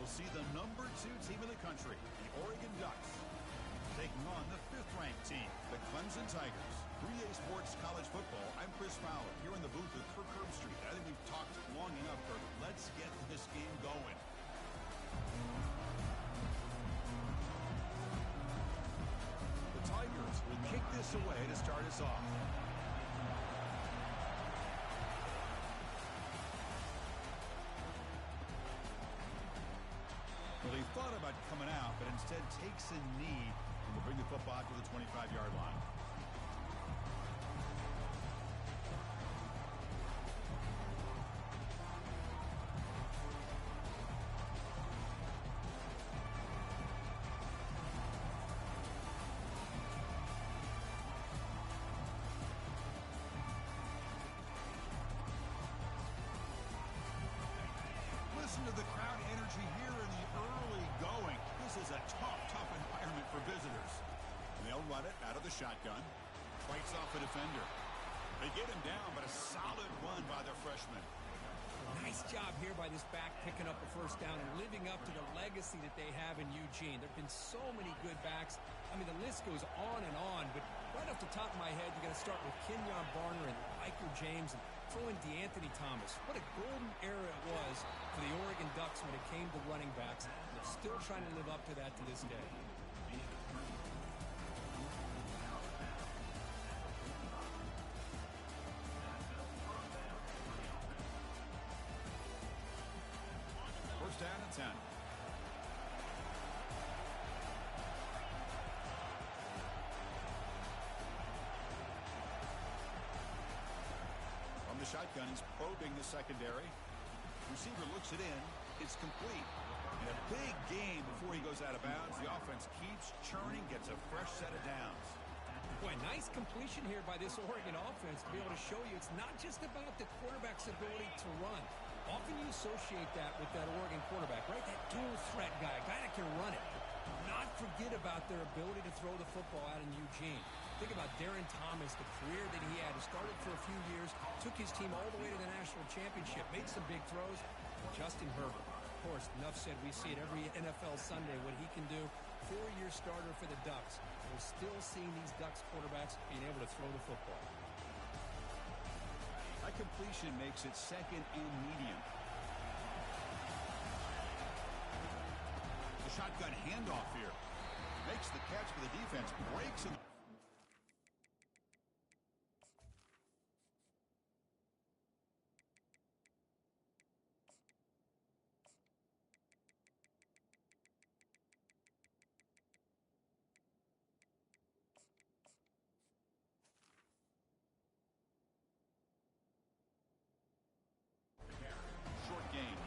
we'll see the #2 team in the country, the Oregon Ducks, taking on the 5th-ranked team, the Clemson Tigers. 3A Sports College Football, I'm Chris Fowler, here in the booth with Kirk Herbstreit. I think we've talked long enough, Kirk. Let's get this game going. The Tigers will kick this away to start us off. Well, he thought about coming out, but instead takes a knee and will bring the football to the 25-yard line. Listen to the crowd energy here in the early going. This is a tough environment for visitors. And they'll run it out of the shotgun. Fights off the defender. They get him down, but a solid run by the freshman. Nice job here by this back picking up a first down and living up to the legacy that they have in Eugene. There have been so many good backs. I mean, the list goes on and on, but right off the top of my head, you got to start with Kenyon Barner and Michael James and throw in DeAnthony Thomas. What a golden era it was for the Oregon Ducks when it came to running backs. They're still trying to live up to that to this day. First down and 10. From the shotgun, he's probing the secondary. Receiver looks it in. It's complete. And a big game before he goes out of bounds. The offense keeps churning, gets a fresh set of downs. Boy, nice completion here by this Oregon offense to be able to show you it's not just about the quarterback's ability to run. Often you associate that with that Oregon quarterback, right? That dual threat guy, a guy that can run it. Not forget about their ability to throw the football out in Eugene. Think about Darren Thomas, the career that he had. He started for a few years, took his team all the way to the national championship, made some big throws. Justin Herbert, of course, enough said, we see it every NFL Sunday, what he can do. 4-year starter for the Ducks. We're still seeing these Ducks quarterbacks being able to throw the football. That completion makes it second and medium. The shotgun handoff here. Makes the catch for the defense. Breaks him. Game.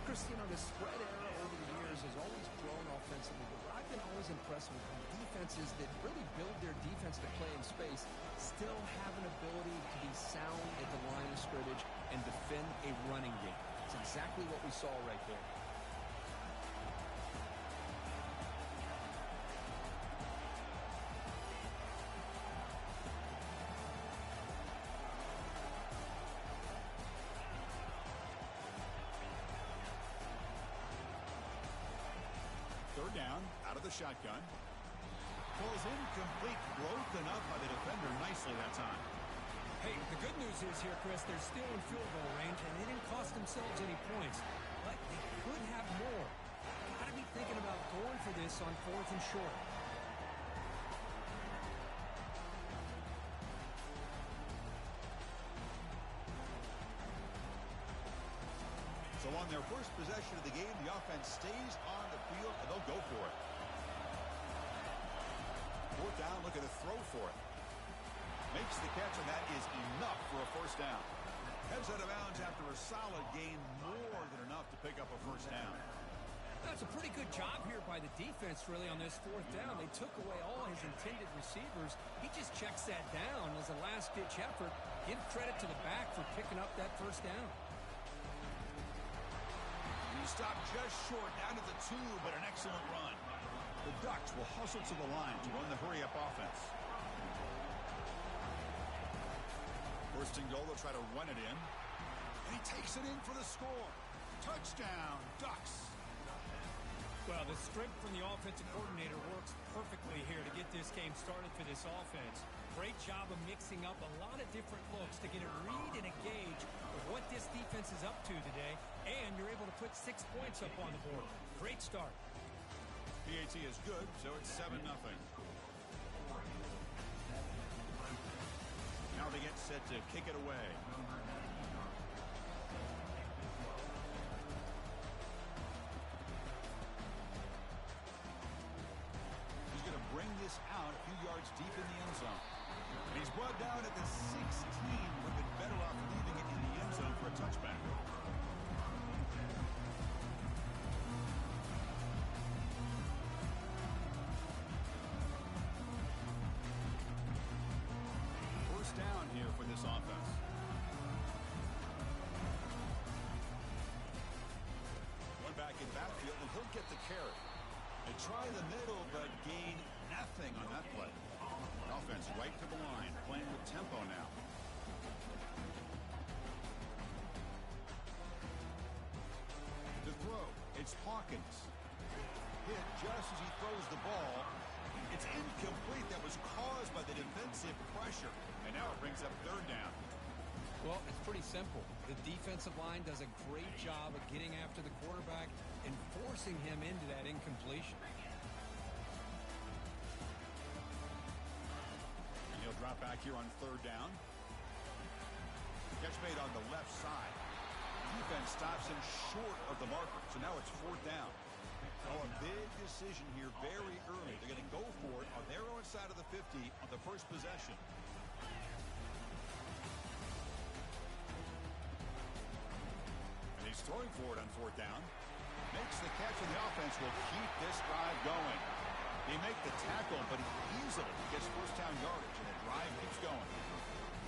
Chris, you know, the spread era over the years has always grown offensively, but I've been always impressed with defenses that really build their defense to play in space, still have an ability to be sound at the line of scrimmage and defend a running game. It's exactly what we saw right there. Third down, out of the shotgun. Pulls incomplete, broken up by the defender nicely that time. Hey, the good news is here, Chris, they're still in field goal range, and they didn't cost themselves any points. But they could have more. Got to be thinking about going for this on 4th and short. So on their first possession of the game, the offense stays on the field, and they'll go for it. 4th down, looking to throw for it. Makes the catch, and that is enough for a first down. Heads out of bounds after a solid gain, more than enough to pick up a first down. That's a pretty good job here by the defense, really, on this 4th down. They took away all his intended receivers. He just checks that down as a last-ditch effort. Give credit to the back for picking up that first down. He stopped just short, down to the 2, but an excellent run. The Ducks will hustle to the line to run the hurry-up offense. First and goal, they'll try to run it in. And he takes it in for the score. Touchdown, Ducks. Well, the strength from the offensive coordinator works perfectly here to get this game started for this offense. Great job of mixing up a lot of different looks to get a read and a gauge of what this defense is up to today, and you're able to put 6 points up on the board. Great start. PAT is good, so it's 7-0. Now they get set to kick it away. He's going to bring this out a few yards deep in the end zone. And he's brought down at the 16. Would have been better off leaving it in the end zone for a touchback. First down here for this offense. One back in backfield, and he'll get the carry. They try the middle, but gain nothing on that play. Offense right to the line, playing with tempo now. To throw, it's Hawkins. Hit just as he throws the ball. It's incomplete. That was caused by the defensive pressure. And now it brings up third down. Well, it's pretty simple. The defensive line does a great job of getting after the quarterback and forcing him into that incompletion. And he'll drop back here on third down. Catch made on the left side. Defense stops him short of the marker. So now it's fourth down. Oh, a big decision here very early. They're going to go for it on their own side of the 50 on the first possession. And he's throwing for it on fourth down. Makes the catch, and the offense will keep this drive going. They make the tackle, but he easily gets first down yardage, and the drive keeps going.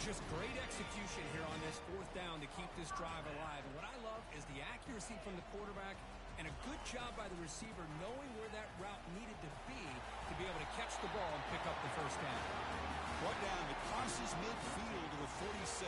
Just great execution here on this fourth down to keep this drive alive. And what I love is the accuracy from the quarterback and a good job by the receiver knowing where that route needed to be able to catch the ball and pick up the first down. Brought down, it crosses midfield to the 46.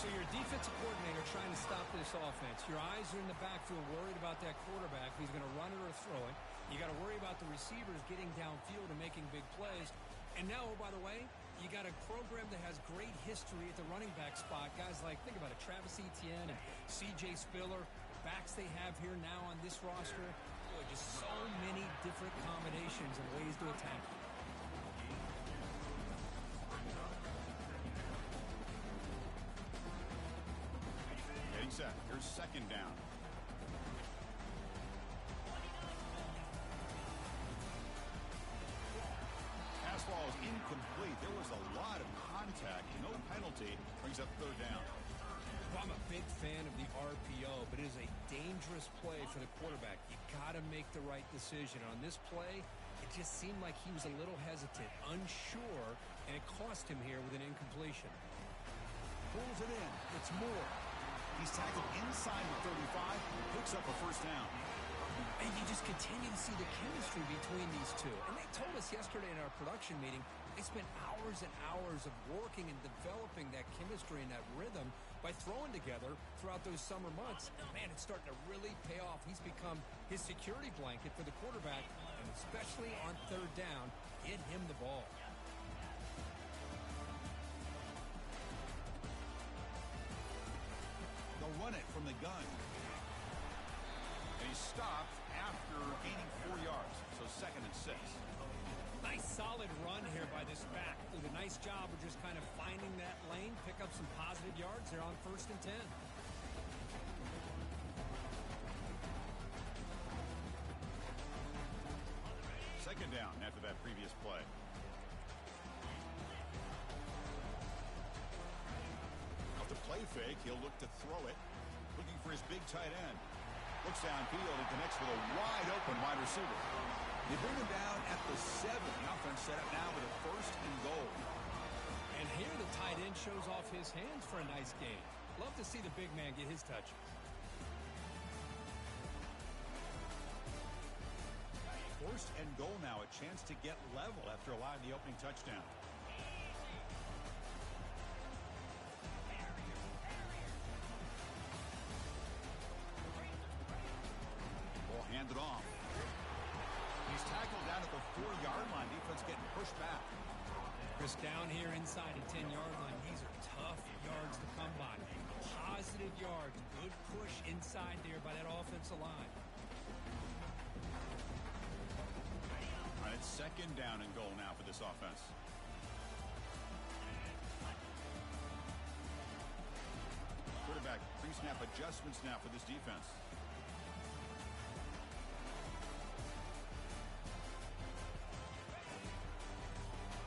So your defensive coordinator trying to stop this offense. Your eyes are in the backfield worried about that quarterback who's going to run it or throw it. You got to worry about the receivers getting downfield and making big plays. And now, oh, by the way, you got a program that has great history at the running back spot. Guys like, think about it, Travis Etienne and C.J. Spiller. Backs they have here now on this roster. Boy, just so many different combinations and ways to attack. Getting set. Here's second down. Pass ball is incomplete. There was a lot of contact. No penalty. Brings up third down. I'm a big fan of the RPO, but it is a dangerous play for the quarterback. You got to make the right decision. On this play, it just seemed like he was a little hesitant, unsure, and it cost him here with an incompletion. Pulls it in. It's Moore. He's tackled inside the 35, picks up a first down. And you just continue to see the chemistry between these two. And they told us yesterday in our production meeting, they spent hours and hours of working and developing that chemistry and that rhythm by throwing together throughout those summer months. And man, it's starting to really pay off. He's become his security blanket for the quarterback, and especially on third down, get him the ball. They'll run it from the gun. And he's stopped after gaining 4 yards, so second and 6. Nice solid run here by this back. Did a nice job of just kind of finding that lane, pick up some positive yards there on first and 10. Second down after that previous play. Off the play fake, he'll look to throw it. Looking for his big tight end. Looks downfield and connects with a wide open wide receiver. They bring him down at the 7. The offense set up now with a first and goal. And here the tight end shows off his hands for a nice gain. Love to see the big man get his touches. First and goal now, a chance to get level after allowing the opening touchdown. Ball handed off. He's tackled down at the 4-yard line. Defense getting pushed back. Chris, down here inside the 10-yard line, these are tough yards to come by. Positive yards. Good push inside there by that offensive line. All right, it's 2nd down and goal now for this offense. Quarterback pre-snap adjustments now for this defense.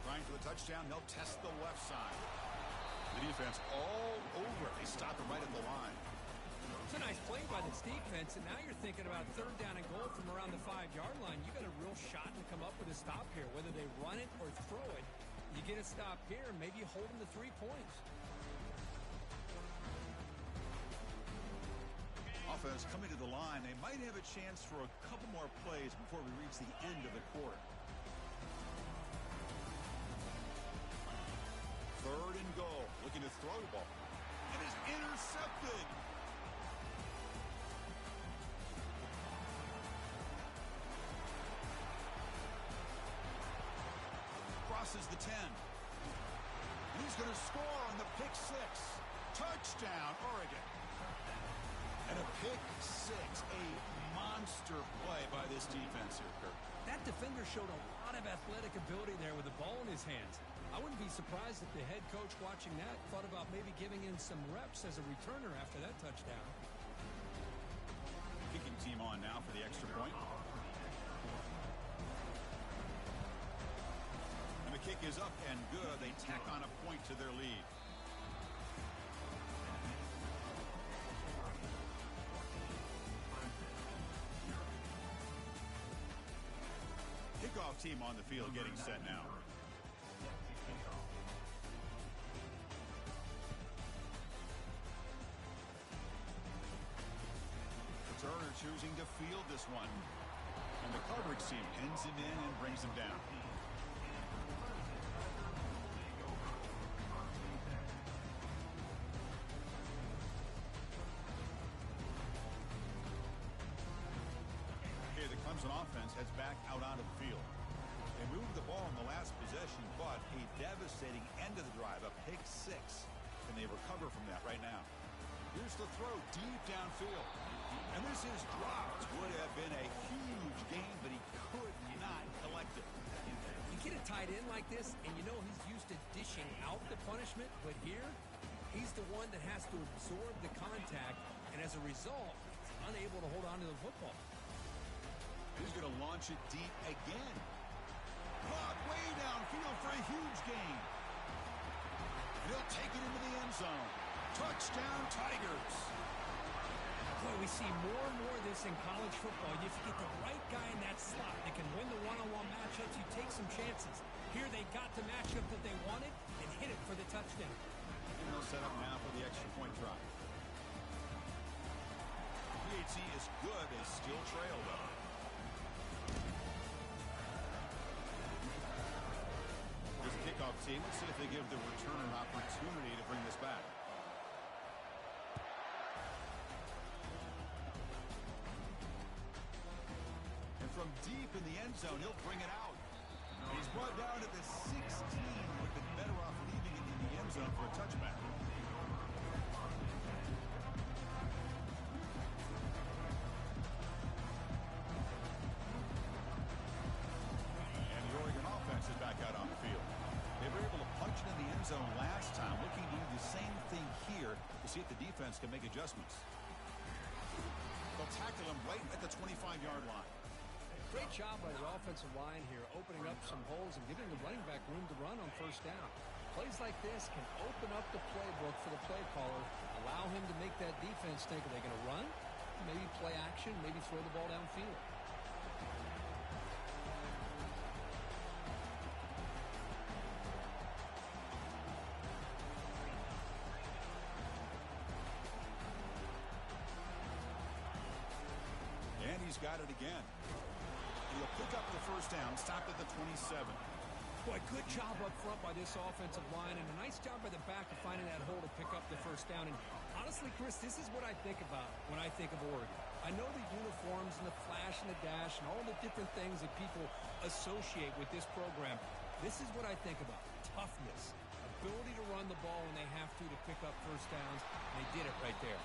Trying for the touchdown, they'll test the left side. The defense all over it. They stop it right at the line. It's a nice play by this defense, and now you're thinking about 3rd down and goal from around the 5-yard line. You got a real shot to come up with a stop here. Whether they run it or throw it, you get a stop here, maybe hold them to 3 points. Offense coming to the line. They might have a chance for a couple more plays before we reach the end of the quarter. 3rd and goal. Looking to throw the ball. It is intercepted. Crosses the 10. And he's going to score on the pick 6. Touchdown, Oregon. And a pick 6. A monster play by this defense here, Kirk. That defender showed a lot of athletic ability there with the ball in his hands. I wouldn't be surprised if the head coach watching that thought about maybe giving in some reps as a returner after that touchdown. Kicking team on now for the extra point. And the kick is up and good. They tack on a point to their lead. Kickoff team on the field getting set now. Turner choosing to field this one. And the coverage team pins him in and brings him down. Okay, the Clemson offense heads back out onto the field. They moved the ball in the last possession, but a devastating end of the drive, a pick 6. And they recover from that right now. Here's the throw deep downfield. And this is dropped. Would have been a huge gain, but he could not collect it. You get a tight end like this, and you know he's used to dishing out the punishment, but here, he's the one that has to absorb the contact, and as a result, he's unable to hold on to the football. He's going to launch it deep again. Caught way downfield for a huge gain. And he'll take it into the end zone. Touchdown, Tigers. Boy, we see more and more of this in college football. If you get the right guy in that slot that can win the one-on-one matchups, you take some chances. Here they got the matchup that they wanted and hit it for the touchdown. And they'll set up now for the extra point try. PAT is good. They still trail, though. This kickoff team, let's see if they give the returner an opportunity to bring this back. From deep in the end zone, he'll bring it out. He's brought down to the 16. Would have been better off leaving it in the end zone for a touchback. And the Oregon offense is back out on the field. They were able to punch it in the end zone last time, looking to do the same thing here to see if the defense can make adjustments. They'll tackle him right at the 25-yard line. Great job by the offensive line here, opening up some holes and giving the running back room to run on 1st down. Plays like this can open up the playbook for the play caller, allow him to make that defense think, are they going to run? Maybe play action, maybe throw the ball downfield. And he's got it again. He'll pick up the 1st down, stopped at the 27. Boy, good job up front by this offensive line, and a nice job by the back of finding that hole to pick up the 1st down. And honestly, Chris, this is what I think about when I think of Oregon. I know the uniforms and the flash flash and the dash and all the different things that people associate with this program, this is what I think about. Toughness, ability to run the ball when they have to pick up first downs. And they did it right there.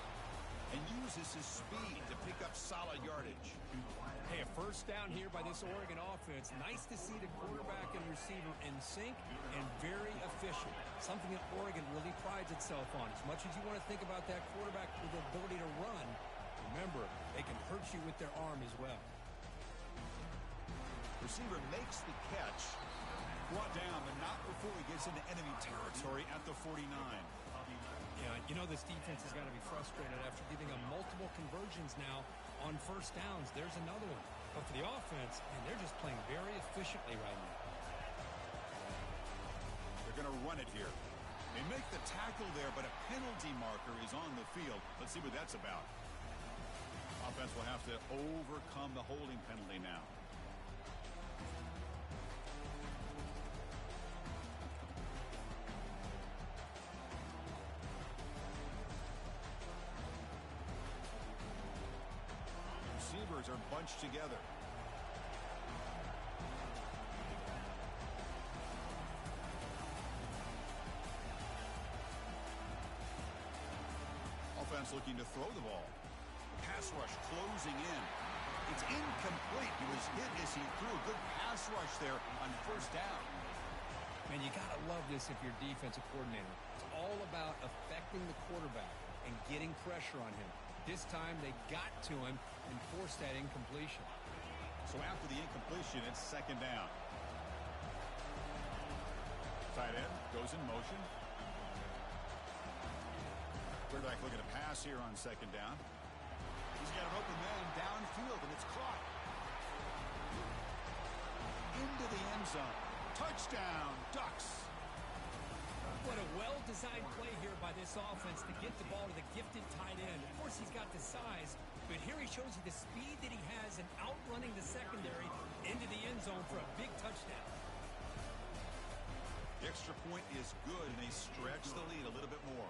And uses his speed to pick up solid yardage. Hey, a first down here by this Oregon offense. Nice to see the quarterback and receiver in sync and very efficient. Something that Oregon really prides itself on. As much as you want to think about that quarterback with the ability to run, remember, they can hurt you with their arm as well. Receiver makes the catch. Brought down, but not before he gets into enemy territory at the 49. Yeah, you know this defense has got to be frustrated after giving them multiple conversions now on first downs. There's another one. But for the offense, and they're just playing very efficiently right now. They're going to run it here. They make the tackle there, but a penalty marker is on the field. Let's see what that's about. Offense will have to overcome the holding penalty now. Receivers are bunched together. Offense looking to throw the ball. Pass rush closing in. It's incomplete. He was hit as he threw a good pass rush there on first down. Man, you got to love this if you're defensive coordinator. It's all about affecting the quarterback and getting pressure on him. This time they got to him and forced that incompletion. So after the incompletion, it's second down. Tight end goes in motion. Quarterback looking to pass here on second down. He's got an open man downfield, and it's caught. Into the end zone. Touchdown, Ducks. What a well-designed play here by this offense to get the ball to the gifted tight end. Of course, he's got the size, but here he shows you the speed that he has in outrunning the secondary into the end zone for a big touchdown. The extra point is good, and they stretch the lead a little bit more.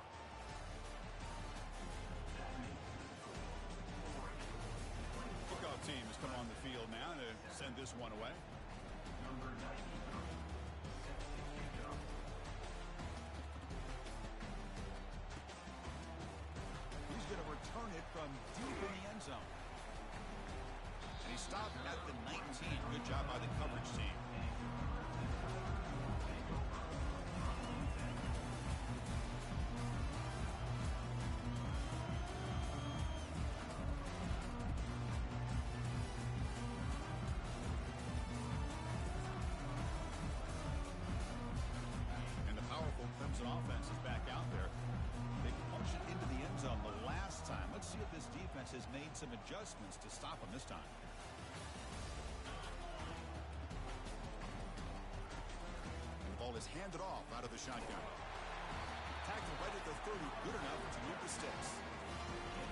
Kickoff team has come on the field now to send this one away. He's going to return it from deep in the end zone. And he stopped at the 19. Good job by the coverage team. And the powerful Clemson offense is back out there. They punched it into the end zone the last time. Let's see if this defense has made some adjustments to stop them this time. And the ball is handed off out of the shotgun. Tackled right at the 30, good enough to move the sticks.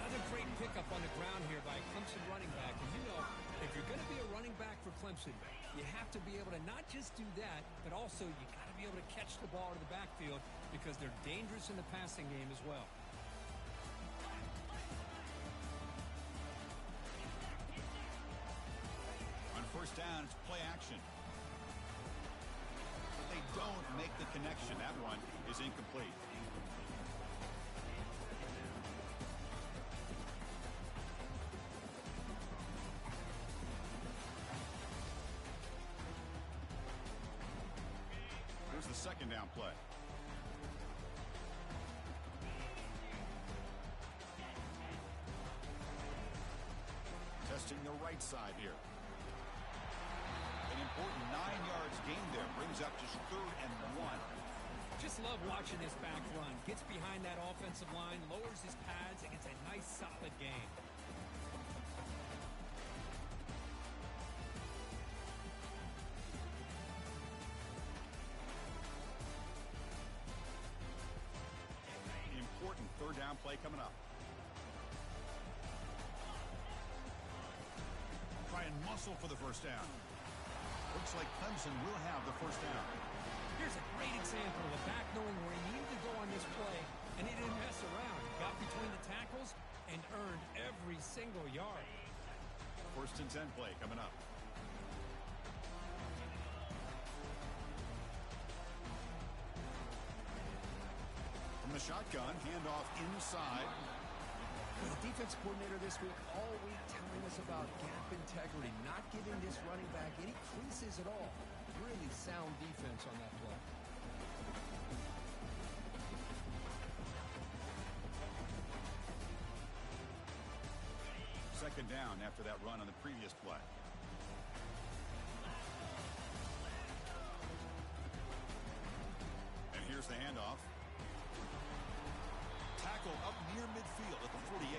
Another great pickup on the ground here by a Clemson running back. And you know, if you're going to be a running back for Clemson, you have to be able to not just do that, but also you got to be able to catch the ball to the backfield because they're dangerous in the passing game as well. On first down, it's play action. But they don't make the connection. That one is incomplete. Here's the second down play. Testing the right side here. An important 9 yards gain there. Brings up just 3rd and 1. Just love watching this back run. Gets behind that offensive line, lowers his pads, and gets a nice solid gain. The important 3rd down play coming up. Try and muscle for the first down. Looks like Clemson will have the first down. Here's a great example of a back knowing where he needed to go on this play, and he didn't mess around. He got between the tackles and earned every single yard. 1st First and 10 play coming up. From the shotgun, handoff inside. The defense coordinator this week all week telling us about gap integrity, not giving this running back any creases at all. Really sound defense on that play. Second down after that run on the previous play. And here's the handoff. Tackle up near midfield at the 48.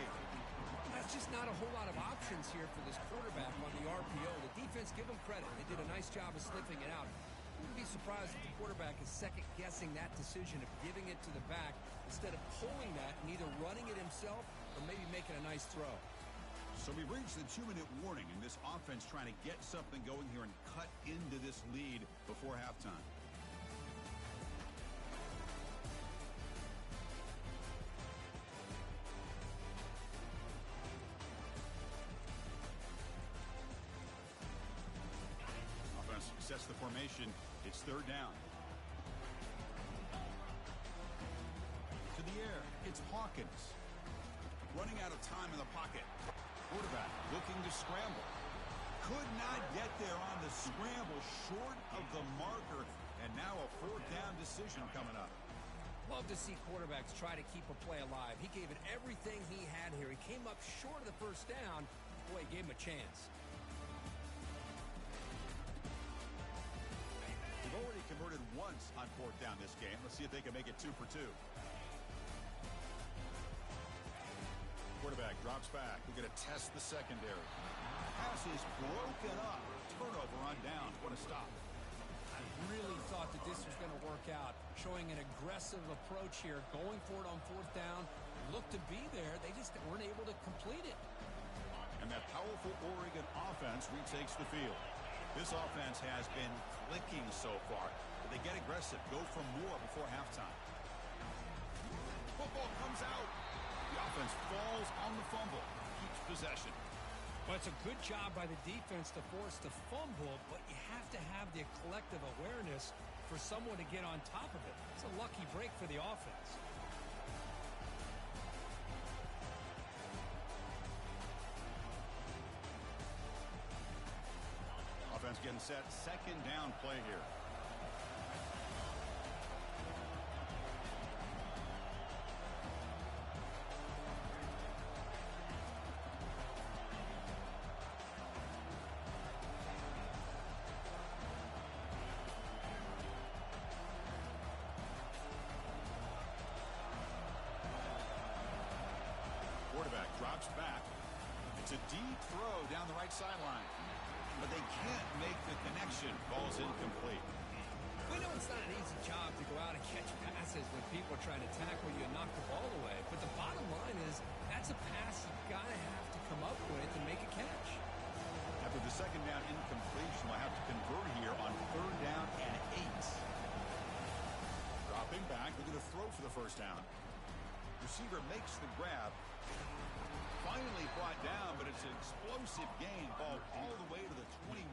That's just not a whole lot of options here for this quarterback on the RPO. The defense, give them credit. They did a nice job of sniffing it out. Wouldn't be surprised if the quarterback is second-guessing that decision of giving it to the back instead of pulling that and either running it himself or maybe making a nice throw. So we've reached the 2-minute warning, and this offense trying to get something going here and cut into this lead before halftime. Offense sets the formation. It's third down. To the air. It's Hawkins. Running out of time in the pocket. Quarterback looking to scramble. Could not get there on the scramble, short of the marker, and now a fourth down decision coming up. Love to see quarterbacks try to keep a play alive. He gave it everything he had here. He came up short of the first down. Boy, he gave him a chance. They've already converted once on fourth down this game. Let's see if they can make it 2 for 2. Quarterback drops back. We're going to test the secondary. Pass is broken up. Turnover on downs. What a stop. I really thought that this was going to work out. Showing an aggressive approach here. Going for it on fourth down. Looked to be there. They just weren't able to complete it. And that powerful Oregon offense retakes the field. This offense has been clicking so far. But they get aggressive. Go for more before halftime. Football comes out. The offense falls on the fumble, keeps possession. Well, it's a good job by the defense to force the fumble, but you have to have the collective awareness for someone to get on top of it. It's a lucky break for the offense. Offense getting set, second down play here. Quarterback drops back. It's a deep throw down the right sideline. But they can't make the connection. Ball's incomplete. We know it's not an easy job to go out and catch passes when people are trying to tackle you and knock the ball away. But the bottom line is that's a pass you've got to have to come up with and make a catch. After the second down incompletion, they'll have to convert here on third down and 8. Dropping back, looking to throw for the first down. Receiver makes the grab. Finally brought down, but it's an explosive gain. Ball all the way to the 21.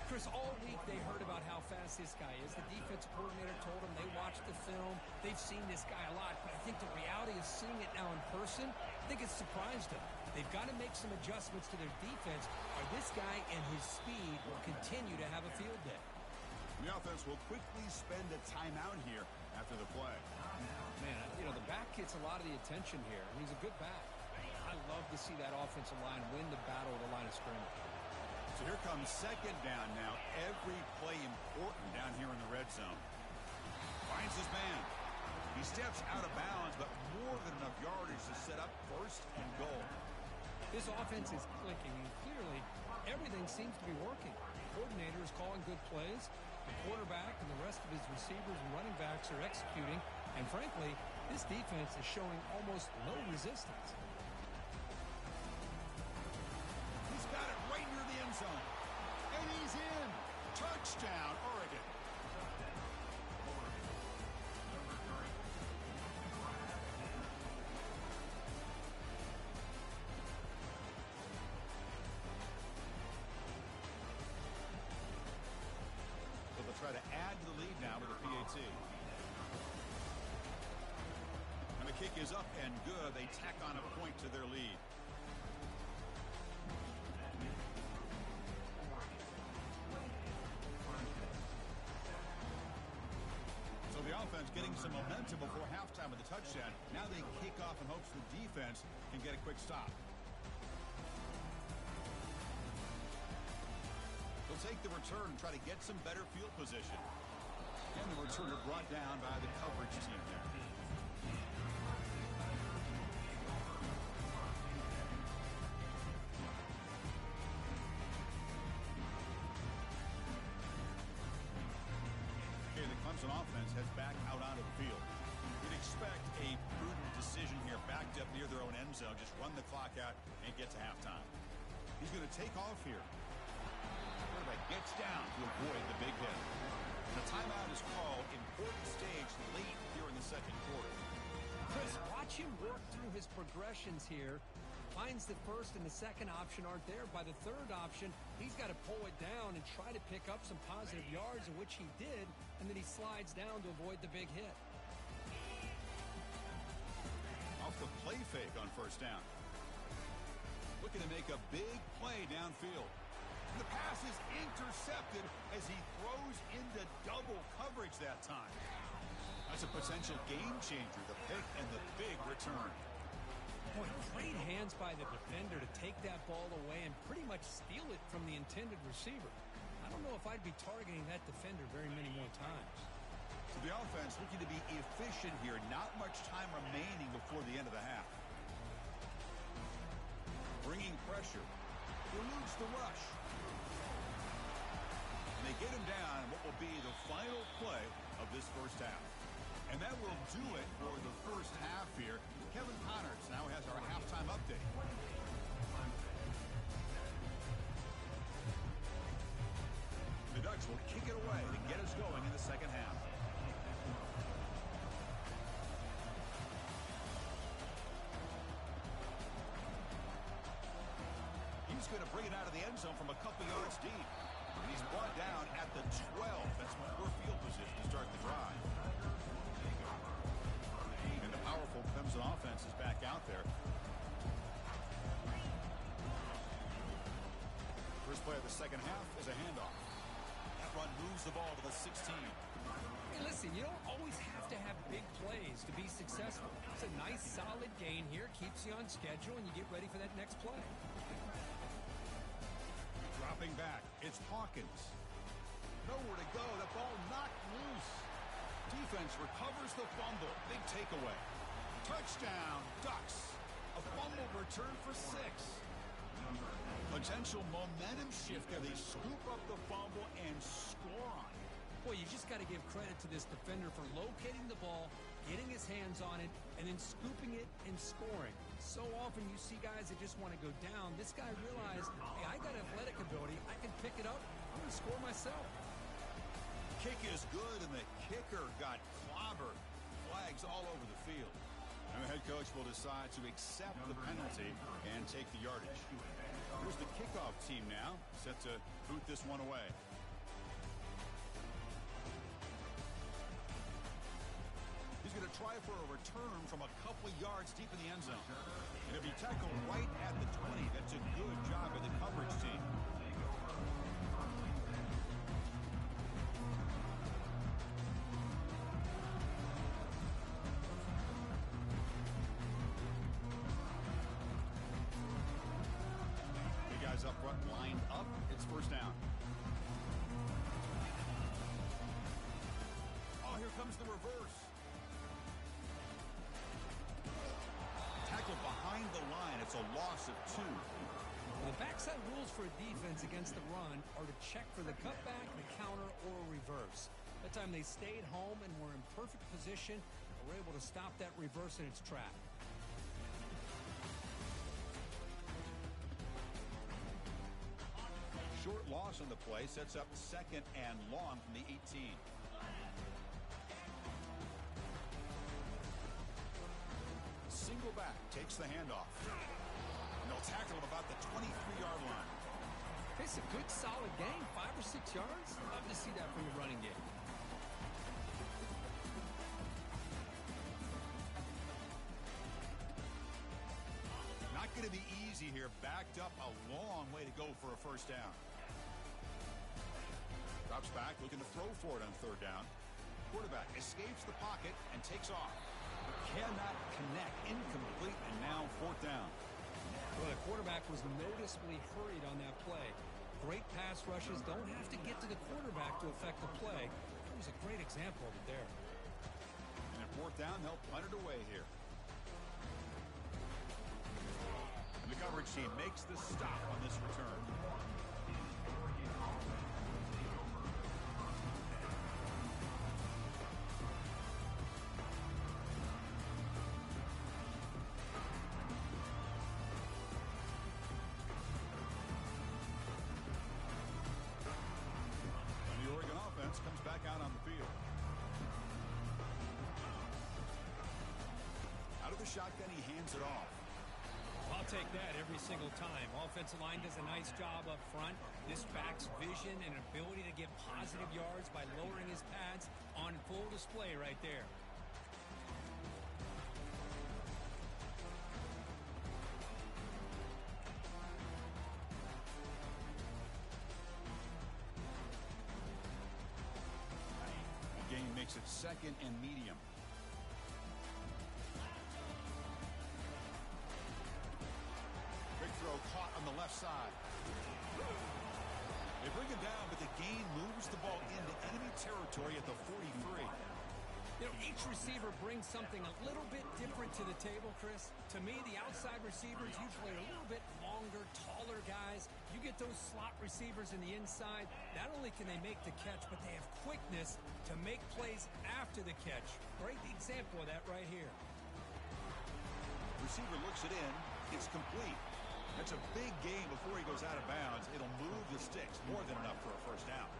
Chris, all week they heard about how fast this guy is. The defensive coordinator told them they watched the film. They've seen this guy a lot, but I think the reality of seeing it now in person, I think it's surprised them. They've got to make some adjustments to their defense, or this guy and his speed will continue to have a field day. The offense will quickly spend a timeout here after the play. Man, you know, the back gets a lot of the attention here, and he's a good back. I love to see that offensive line win the battle of the line of scrimmage. So here comes second down now. Every play important down here in the red zone. Finds his man. He steps out of bounds, but more than enough yardage to set up first and goal. This offense is clicking, and clearly everything seems to be working. The coordinator is calling good plays. The quarterback and the rest of his receivers and running backs are executing. And frankly, this defense is showing almost no resistance. He's got it right near the end zone. And he's in. Touchdown, Oregon. add to the lead now with a PAT. And the kick is up and good. They tack on a point to their lead. So the offense getting some momentum before halftime with the touchdown. Now they kick off in hopes the defense can get a quick stop. They'll take the return and try to get some better field position. And the returner brought down by the coverage team there. Okay, the Clemson offense heads back out onto the field. You'd expect a prudent decision here, backed up near their own end zone. Just run the clock out and get to halftime. He's going to take off here. Quarterback gets down to avoid the big hit. The timeout is called. Important stage late here in the second quarter. Chris, watch him work through his progressions here. Finds the first and the second option aren't there. By the third option, he's got to pull it down and try to pick up some positive yards, in which he did, and then he slides down to avoid the big hit. Off the play fake on first down. Looking to make a big play downfield. The pass is intercepted as he throws into double coverage that time. That's a potential game changer, the pick and the big return. Boy, great hands by the defender to take that ball away and pretty much steal it from the intended receiver. I don't know if I'd be targeting that defender very many more times. So the offense looking to be efficient here. Not much time remaining before the end of the half. Bringing pressure. Eludes the rush. And they get him down in what will be the final play of this first half. And that will do it for the first half here. Kevin Connors now has our halftime update. The Ducks will kick it away to get us going in the second half. He's going to bring it out of the end zone from a couple yards deep. And he's brought down at the 12. That's poor field position to start the drive. And the powerful Clemson offense is back out there. First play of the second half is a handoff. That run moves the ball to the 16. Hey, listen, you don't always have to have big plays to be successful. It's a nice, solid gain here. Keeps you on schedule, and you get ready for that next play. Dropping back, it's Hawkins. Nowhere to go, the ball knocked loose. Defense recovers the fumble. Big takeaway. Touchdown, Ducks. A fumble return for 6. Potential momentum shift there. They scoop up the fumble and score on it. Boy, you just got to give credit to this defender for locating the ball, getting his hands on it, and then scooping it and scoring. So often you see guys that just want to go down. This guy realized, hey, I got athletic ability. I can pick it up. I'm going to score myself. Kick is good, and the kicker got clobbered. Flags all over the field. And the head coach will decide to accept the penalty and take the yardage. Here's the kickoff team now, set to boot this one away. He's going to try for a return from a couple yards deep in the end zone. And it'll be tackled right at the 20. That's a good job by the coverage team. The guys up front lined up. It's first down. Oh, here comes the reverse. Tackled behind the line. It's a loss of 2. The backside rules for a defense against the run are to check for the cutback, the counter, or a reverse. That time they stayed home and were in perfect position and were able to stop that reverse in its track. Short loss on the play sets up second and long from the 18. Single back takes the handoff. And they'll tackle him about the 23-yard line. It's a good, solid game, 5 or 6 yards. Love to see that from the running game. here, backed up a long way to go for a first down. Drops back, looking to throw for it on third down. Quarterback escapes the pocket and takes off. Cannot connect. Incomplete, and now fourth down. Well, the quarterback was noticeably hurried on that play. Great pass rushes don't have to get to the quarterback to affect the play. It was a great example of it there. And at fourth down, they'll punt it away here. And the coverage team makes the stop on this return. Comes back out on the field. Out of the shotgun, he hands it off. I'll take that every single time. Offensive line does a nice job up front. This back's vision and ability to get positive yards by lowering his pads on full display right there. Makes it second and medium. Big throw caught on the left side. They bring him down, but the gain moves the ball into enemy territory at the 43. You know, each receiver brings something a little bit different to the table, Chris. To me, the outside receivers usually are a little bit longer, taller guys. You get those slot receivers in the inside, not only can they make the catch, but they have quickness to make plays after the catch. Great example of that right here. Receiver looks it in. It's complete. That's a big gain before he goes out of bounds. It'll move the sticks more than enough for a first down.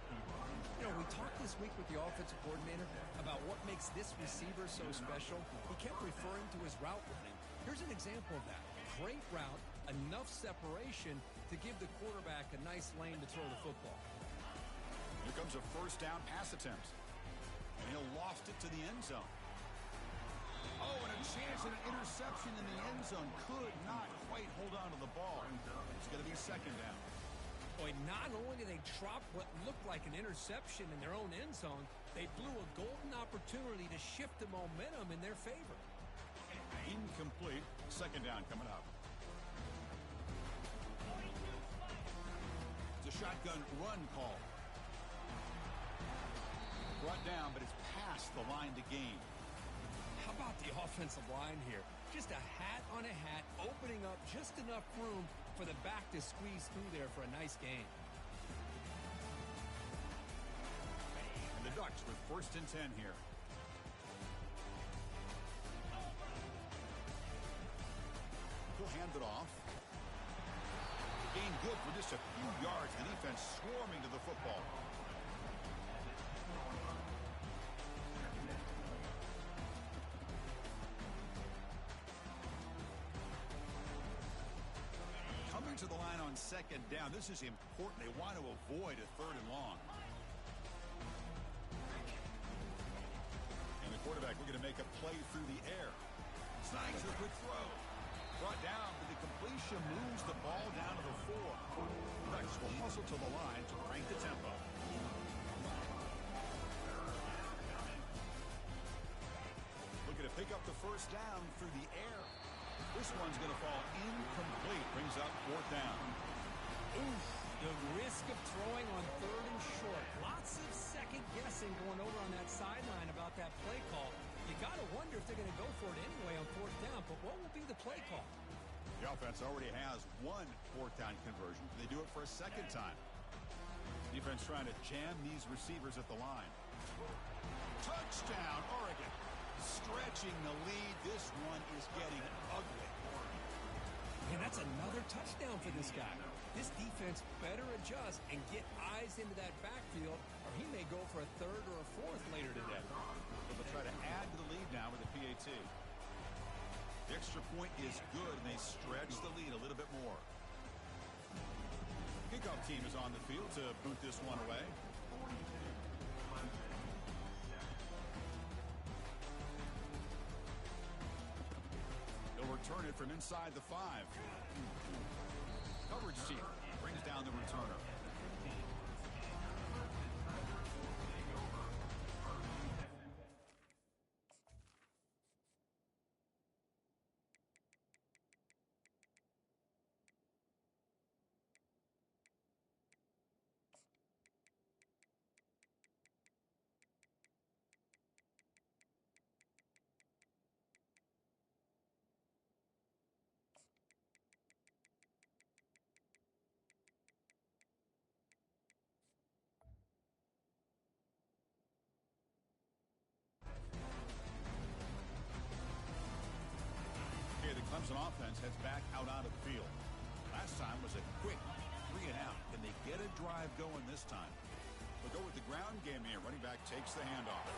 You know, we talked this week with the offensive coordinator about what makes this receiver so special. He kept referring to his route running. Here's an example of that. Great route, enough separation to give the quarterback a nice lane to throw the football. Here comes a first down pass attempt. And he'll loft it to the end zone. Oh, and a chance at an interception in the end zone. Could not quite hold on to the ball. It's going to be second down. Boy, not only did they drop what looked like an interception in their own end zone, they blew a golden opportunity to shift the momentum in their favor. Incomplete. Second down coming up. It's a shotgun run call. Brought down, but it's past the line to gain. How about the offensive line here? Just a hat on a hat, opening up just enough room for the back to squeeze through there for a nice gain. And the Ducks with first and 10 here. He'll hand it off. Gain good for just a few yards. The defense swarming to the football. To the line on second down. This is important. They want to avoid a third and long. And the quarterback looking to make a play through the air. Snags a quick throw. Brought down, but the completion moves the ball down to the 4. Ducks will hustle to the line to crank the tempo. Looking to pick up the first down through the air. This one's going to fall incomplete. Brings up fourth down. Oof, the risk of throwing on third and short. Lots of second guessing going over on that sideline about that play call. You got to wonder if they're going to go for it anyway on fourth down, but what will be the play call? The offense already has one fourth down conversion. They do it for a second time. Defense trying to jam these receivers at the line. Touchdown, Oregon. Stretching the lead. This one is getting ugly. And that's another touchdown for this guy. This defense better adjust and get eyes into that backfield, or he may go for a third or a fourth later today. They'll try to add to the lead now with a PAT. The extra point is good, and they stretch the lead a little bit more. Kickoff team is on the field to boot this one away. They'll return it from inside the 5. coverage team brings down the returner. The Clemson offense heads back out onto the field. Last time was a quick 3-and-out. Can they get a drive going this time? They'll go with the ground game here. Running back takes the handoff.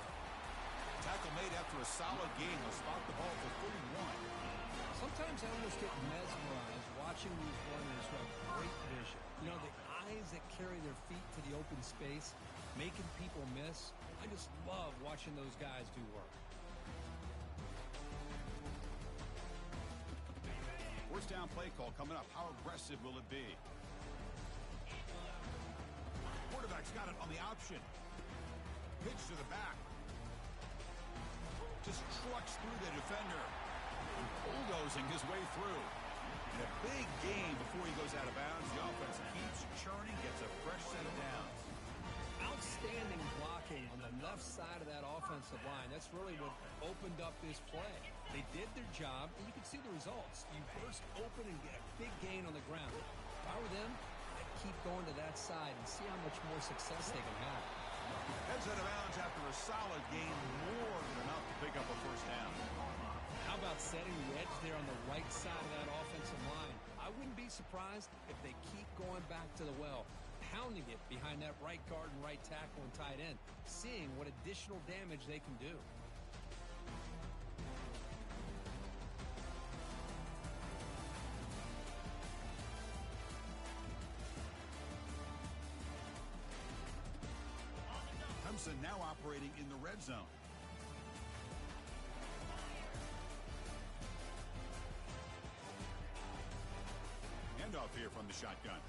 Tackle made after a solid game. They'll spot the ball for 31. Sometimes I almost get mesmerized watching these runners who have great vision. You know, the eyes that carry their feet to the open space, making people miss. I just love watching those guys do work. First down play call coming up. How aggressive will it be? Quarterback's got it on the option. Pitch to the back. Just trucks through the defender. Bulldozing his way through. And a big gain before he goes out of bounds. The offense keeps churning, gets a fresh set of downs. Outstanding blocking on the left side of that offensive line. That's really what opened up this play. They did their job, and you can see the results. You burst open and get a big gain on the ground. If I were them, I'd keep going to that side and see how much more success they can have. Heads out of bounds after a solid gain, more than enough to pick up a first down. How about setting the edge there on the right side of that offensive line? I wouldn't be surprised if they keep going back to the well, pounding it behind that right guard and right tackle and tight end, seeing what additional damage they can do. Clemson now operating in the red zone. Handoff here from the shotgun.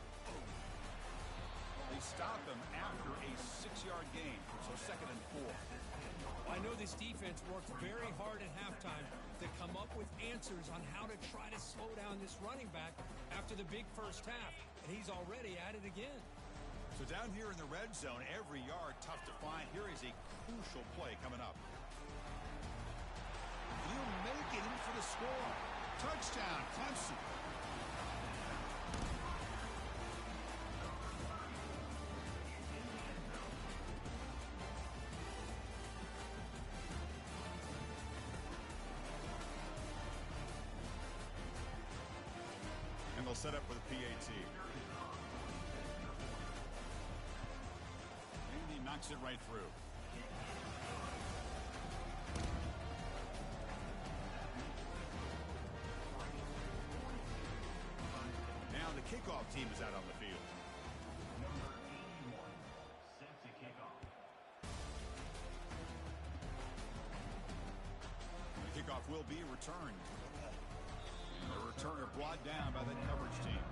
They stop him after a 6-yard gain, so 2nd and 4. I know this defense worked very hard at halftime to come up with answers on how to try to slow down this running back after the big first half, and he's already at it again. So down here in the red zone, every yard tough to find. Here is a crucial play coming up. He'll make it in for the score. Touchdown, Clemson. And they'll set up with a PAT. Knocks it right through. Now the kickoff team is out on the field. Number 81 set to kick off. The kickoff will be returned. The returner brought down by the coverage team.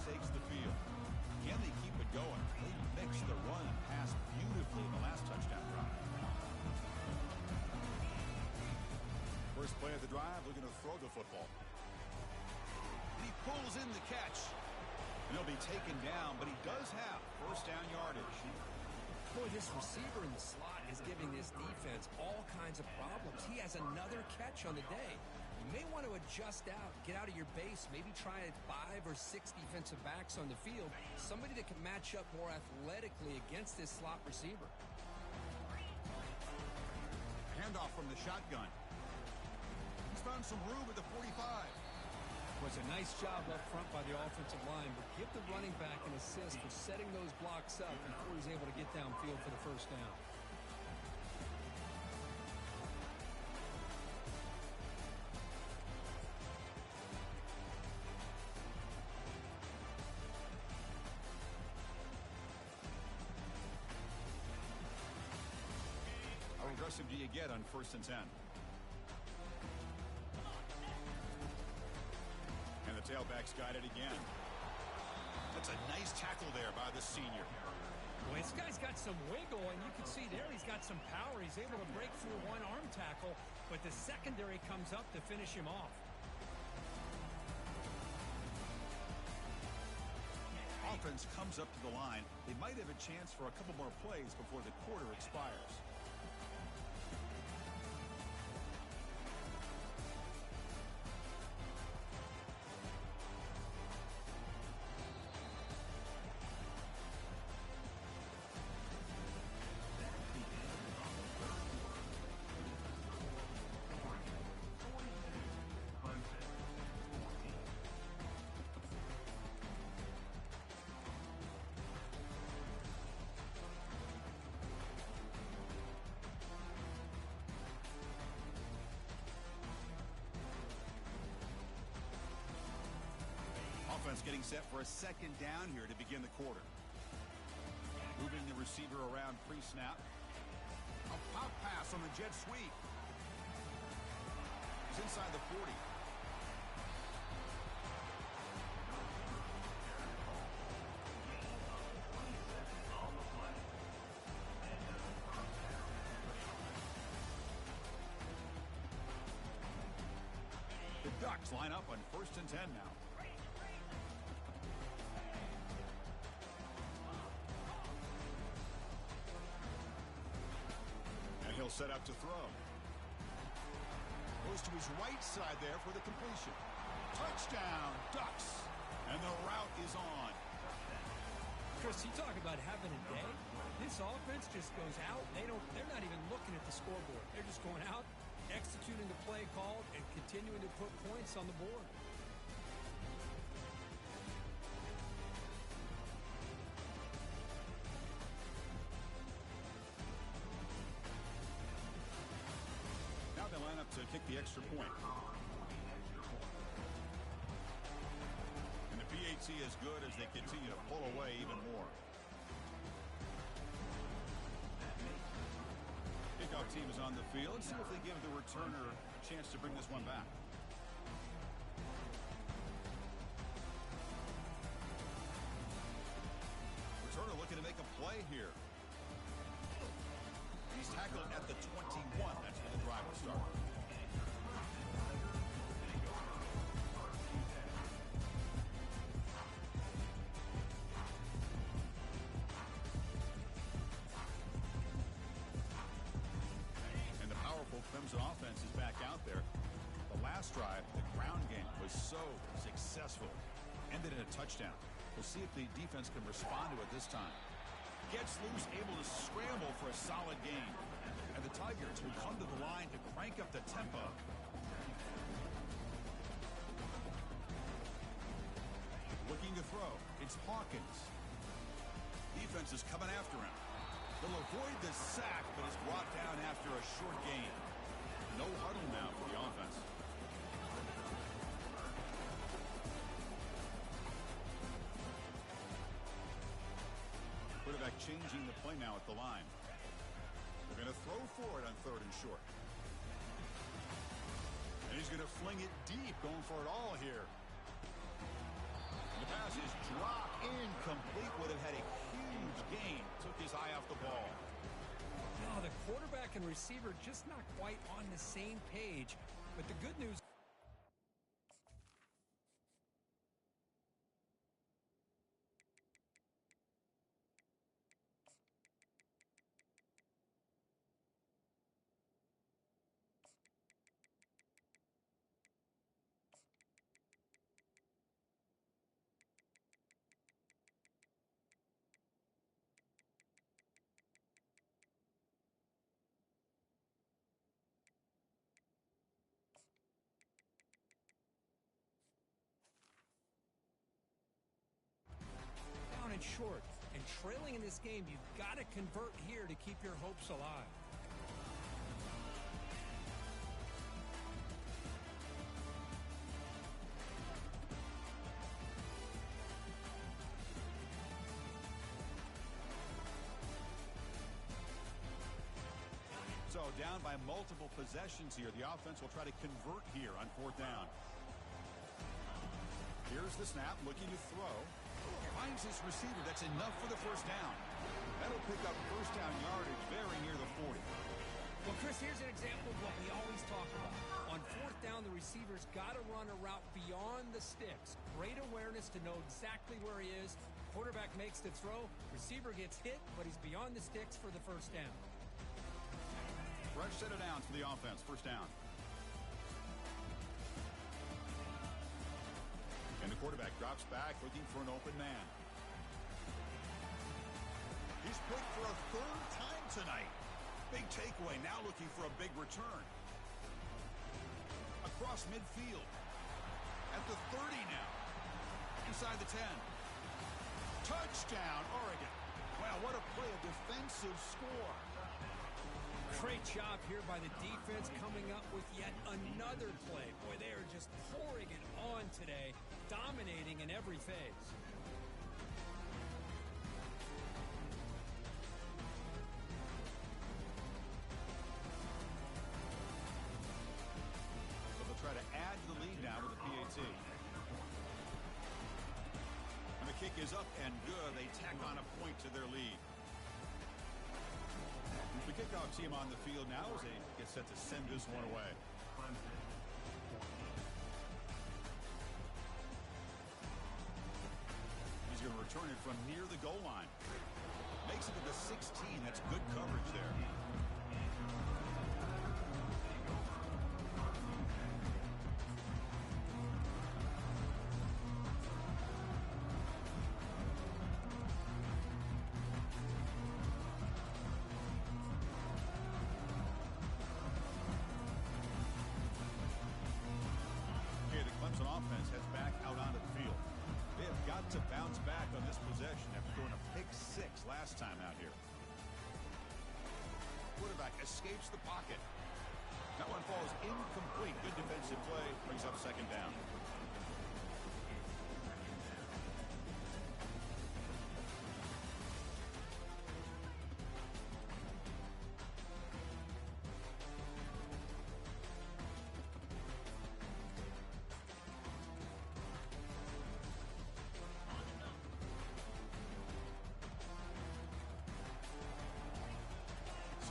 Takes the field. Can they keep it going? They mixed the run and pass beautifully in the last touchdown drive. First play of the drive, looking to throw the football. And he pulls in the catch. And he'll be taken down, but he does have first down yardage. Boy, this receiver in the slot is giving this defense all kinds of problems. He has another catch on the day. You may want to adjust out, get out of your base, maybe try 5 or 6 defensive backs on the field, somebody that can match up more athletically against this slot receiver. Handoff from the shotgun. He's found some room at the 45. Was a nice job up front by the offensive line, but give the running back an assist for setting those blocks up before he's able to get downfield for the first down. aggressive do you get on 1st and 10? And the tailback's got it again. That's a nice tackle there by the senior. Well, this guy's got some wiggle, and you can see there he's got some power. He's able to break through one arm tackle, but the secondary comes up to finish him off. Offense comes up to the line. They might have a chance for a couple more plays before the quarter expires. Offense getting set for a 2nd down here to begin the quarter. Moving the receiver around pre-snap. A pop pass on the jet sweep. He's inside the 40. The Ducks line up on 1st and 10 now. He'll set up to throw. Goes to his right side there for the completion. Touchdown, Ducks. And the route is on. Chris, you talk about having a day. This offense just goes out. They're not even looking at the scoreboard. They're just going out, executing the play called, and continuing to put points on the board. To kick the extra point. And the PAT is good as they continue to pull away even more. Kickoff team is on the field. Let's see if they give the returner a chance to bring this one back. Returner looking to make a play here. He's tackled at the 21. That's where the drive will start. Clemson offense is back out there. The last drive, the ground game was so successful. Ended in a touchdown. We'll see if the defense can respond to it this time. Gets loose, able to scramble for a solid gain. And the Tigers will come to the line to crank up the tempo. Looking to throw. It's Hawkins. Defense is coming after him. He'll avoid the sack, but is brought down after a short gain. No huddle now for the offense. Quarterback changing the play now at the line. They're going to throw for it on 3rd and short. And he's going to fling it deep, going for it all here. The pass is dropped incomplete. Would have had a huge gain. Took his eye off the ball. No, the quarterback and receiver just not quite on the same page. But the good news. And short and trailing in this game, you've got to convert here to keep your hopes alive. So throw, down by multiple possessions here. The offense will try to convert here on 4th down. Here's the snap, looking to throw. Finds his receiver. That's enough for the 1st down. That'll pick up 1st down yardage very near the 40. Well, Chris, here's an example of what we always talk about. On 4th down, the receiver's got to run a route beyond the sticks. Great awareness to know exactly where he is. Quarterback makes the throw. Receiver gets hit, but he's beyond the sticks for the 1st down. Fresh set of downs for the offense. 1st down. And the quarterback drops back, looking for an open man. He's picked for a 3rd time tonight. Big takeaway, now looking for a big return. Across midfield. At the 30 now. Inside the 10. Touchdown, Oregon. Wow, what a play, a defensive score. Great job here by the defense coming up with yet another play. Boy, they are just pouring it on today, dominating in every phase. So they'll try to add to the lead now with a PAT. And the kick is up and good. They tack on a point to their lead. The kickoff team on the field now as they get set to send this one away. Clemson. He's going to return it from near the goal line. Makes it to the 16. That's good coverage there. Clemson offense heads back out onto the field. They have got to bounce back on this possession after throwing a pick 6 last time out here. Quarterback escapes the pocket. That one falls incomplete. Good defensive play. Brings up 2nd down.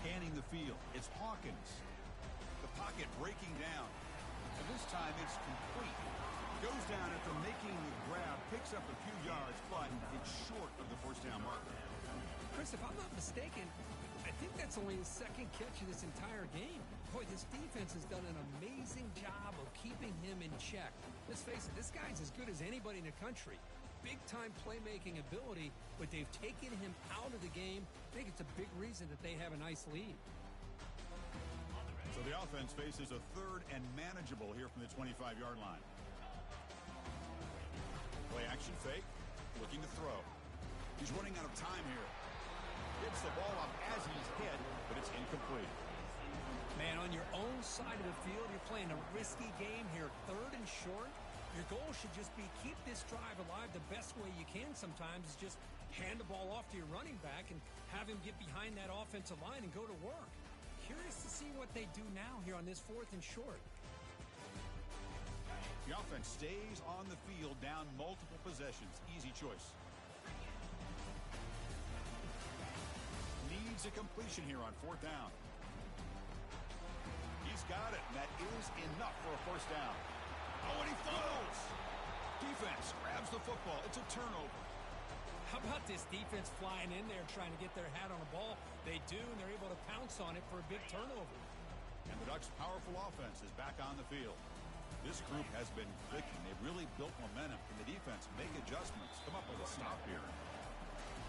Scanning the field, it's Hawkins. The pocket breaking down. And this time it's complete. Goes down after making the grab, picks up a few yards, but it's short of the 1st down marker. Chris, if I'm not mistaken, I think that's only his 2nd catch of this entire game. Boy, this defense has done an amazing job of keeping him in check. Let's face it, this guy's as good as anybody in the country. Big-time playmaking ability, but they've taken him out of the game. I think it's a big reason that they have a nice lead. So the offense faces a 3rd and manageable here from the 25-yard line. Play action fake, looking to throw. He's running out of time here. Gets the ball up as he's hit, but it's incomplete. Man, on your own side of the field, you're playing a risky game here. 3rd and short. Your goal should just be keep this drive alive the best way you can sometimes is just hand the ball off to your running back and have him get behind that offensive line and go to work. Curious to see what they do now here on this 4th and short. The offense stays on the field down multiple possessions. Easy choice. Needs a completion here on 4th down. He's got it, and that is enough for a 1st down. Oh, and he fumbles. Defense grabs the football. It's a turnover. How about this defense flying in there trying to get their hat on the ball? They do, and they're able to pounce on it for a big turnover. And the Ducks' powerful offense is back on the field. This group has been clicking. They've really built momentum. Can the defense make adjustments? Come up with a stop here.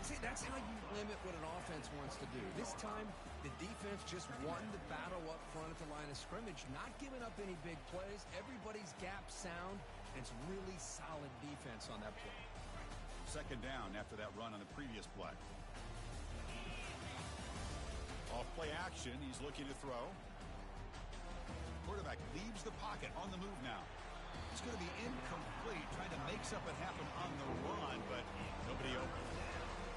See, that's how you limit what an offense wants to do. This time, the defense just won the battle up front at the line of scrimmage, not giving up any big plays. Everybody's gap sound, and it's really solid defense on that play. 2nd down after that run on the previous play. Off play action, he's looking to throw. Quarterback leaves the pocket on the move now. It's going to be incomplete, trying to make something happen on the run, but nobody open.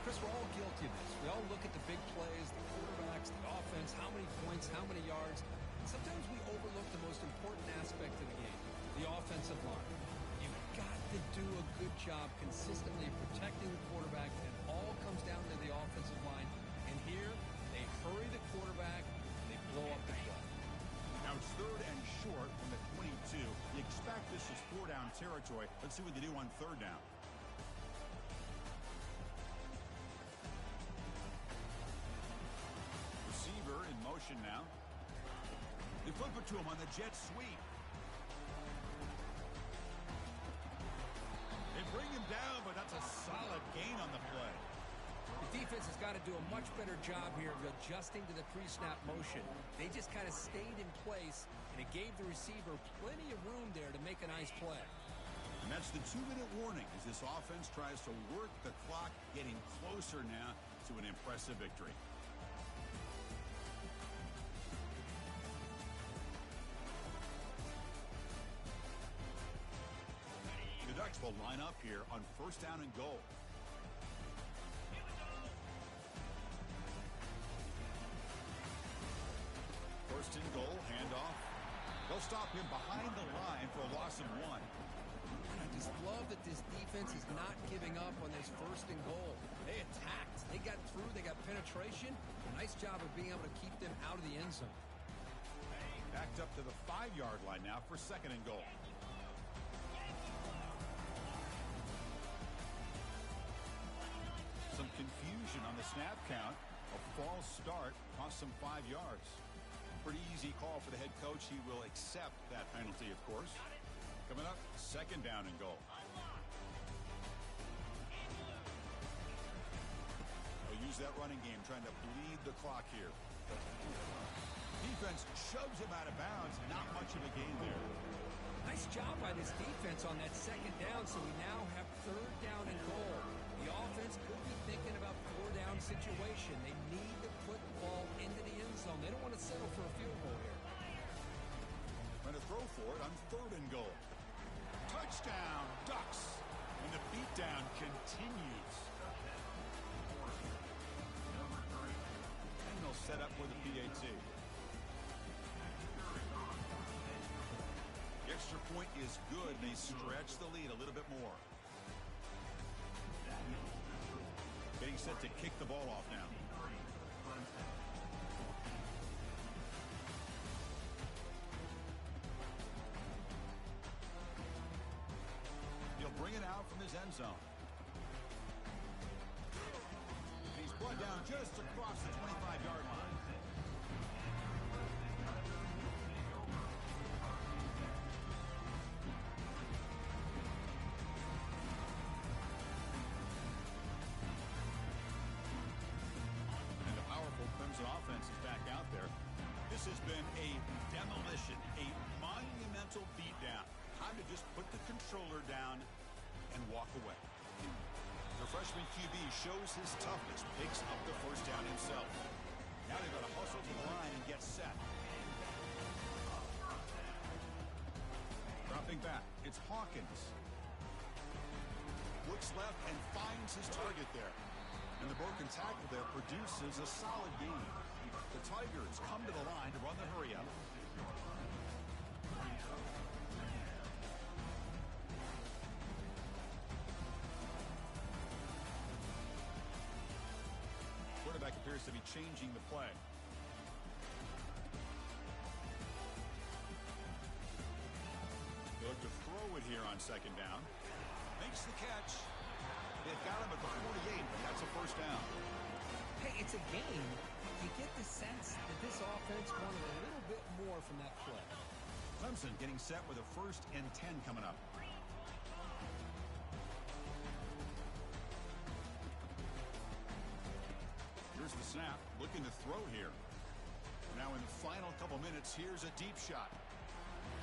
Chris, we're all guilty of this. We all look at the big plays, the quarterbacks, the offense, wins, how many points, how many yards. Sometimes we overlook the most important aspect of the game, the offensive line. You've got to do a good job consistently protecting the quarterback, and it all comes down to the offensive line. And here, they hurry the quarterback, and they blow up the play. Now it's 3rd and short from the 22. You expect this is 4-down territory. Let's see what they do on 3rd down. Receiver in motion now. They flip it to him on the jet sweep. They bring him down, but that's a solid gain on the play. The defense has got to do a much better job here of adjusting to the pre-snap motion. They just kind of stayed in place, and it gave the receiver plenty of room there to make a nice play. And that's the 2-minute warning as this offense tries to work the clock, getting closer now to an impressive victory. The Ducks will line up here on 1st down and goal. First and goal, handoff. They'll stop him behind the line for a loss of 1. And I just love that this defense is not giving up on this 1st and goal. They attacked. They got through. They got penetration. Nice job of being able to keep them out of the end zone. Backed up to the 5-yard line now for 2nd and goal. Some confusion on the snap count. A false start cost some 5 yards. Pretty easy call for the head coach. He will accept that penalty, of course. Coming up, 2nd down and goal. They'll use that running game, trying to bleed the clock here. Defense shoves him out of bounds. Not much of a gain there. Nice job by this defense on that 2nd down, so we now have 3rd down and goal. The offense could be thinking about 4-down situation. They need to put the ball into the end zone. They don't want to settle for a field goal here. Trying to throw for it on 3rd and goal. Touchdown, Ducks. And the beatdown continues. And they'll set up for the PAT. The extra point is good. They stretch the lead a little bit more. Getting set to kick the ball off now. He'll bring it out from his end zone. He's brought down just across the 25-yard line. Offense is back out there. This has been a demolition, a monumental beatdown. Time to just put the controller down and walk away. The freshman QB shows his toughness, picks up the 1st down himself. Now they've got to hustle to the line and get set. Dropping back, it's Hawkins. Looks left and finds his target there. And the broken tackle there produces a solid gain. The Tigers come to the line to run the hurry-up. Quarterback appears to be changing the play. They look to throw it here on 2nd down. Makes the catch. They've got him at the 48, but that's a 1st down. Hey, it's a game. You get the sense that this offense wanted a little bit more from that play. Clemson getting set with a 1st and 10 coming up. Here's the snap, looking to throw here. Now in the final couple minutes, here's a deep shot.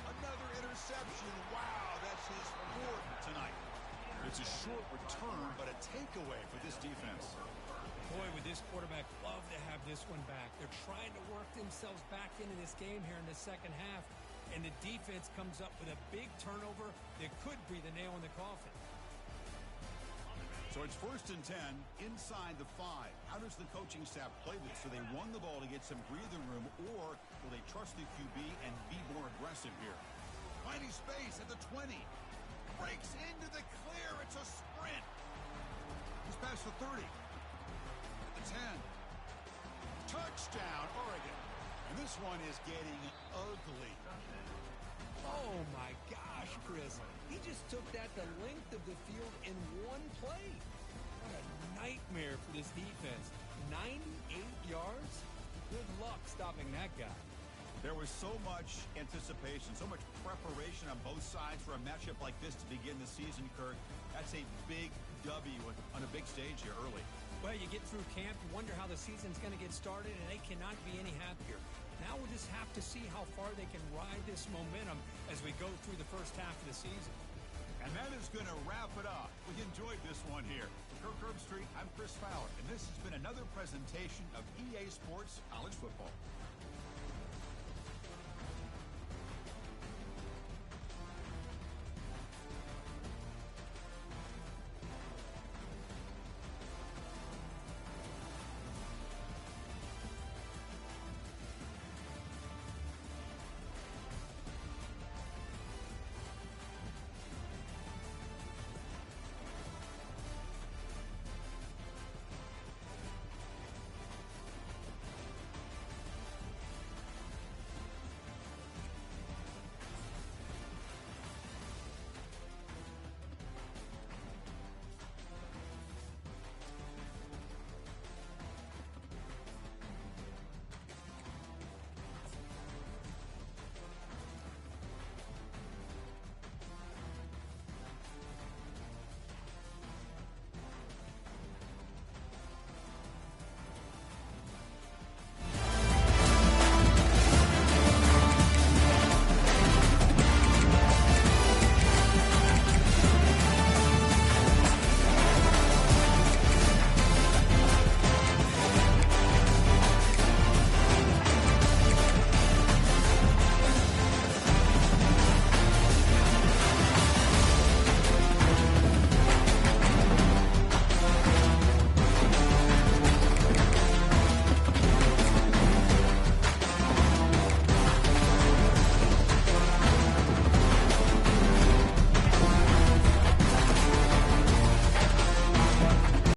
Another interception. Wow, that's his 4th tonight. It's a short return, but a takeaway for this defense. Boy, would this quarterback love to have this one back. They're trying to work themselves back into this game here in the 2nd half, and the defense comes up with a big turnover that could be the nail in the coffin. So it's 1st and 10 inside the 5. How does the coaching staff play this? Do they run the ball to get some breathing room, or will they trust the QB and be more aggressive here? Finding space at the 20. Breaks into the clear. It's a sprint. He's past the 30. The 10. Touchdown, Oregon. And this one is getting ugly. Oh, my gosh, Chris. He just took that the length of the field in one play. What a nightmare for this defense. 98 yards? Good luck stopping that guy. There was so much anticipation, so much preparation on both sides for a matchup like this to begin the season, Kirk. That's a big W on a big stage here early. Well, you get through camp, you wonder how the season's going to get started, and they cannot be any happier. Now we'll just have to see how far they can ride this momentum as we go through the first half of the season. And that is going to wrap it up. We enjoyed this one here. For Kirk Herbstreit, I'm Chris Fowler, and this has been another presentation of EA Sports College Football.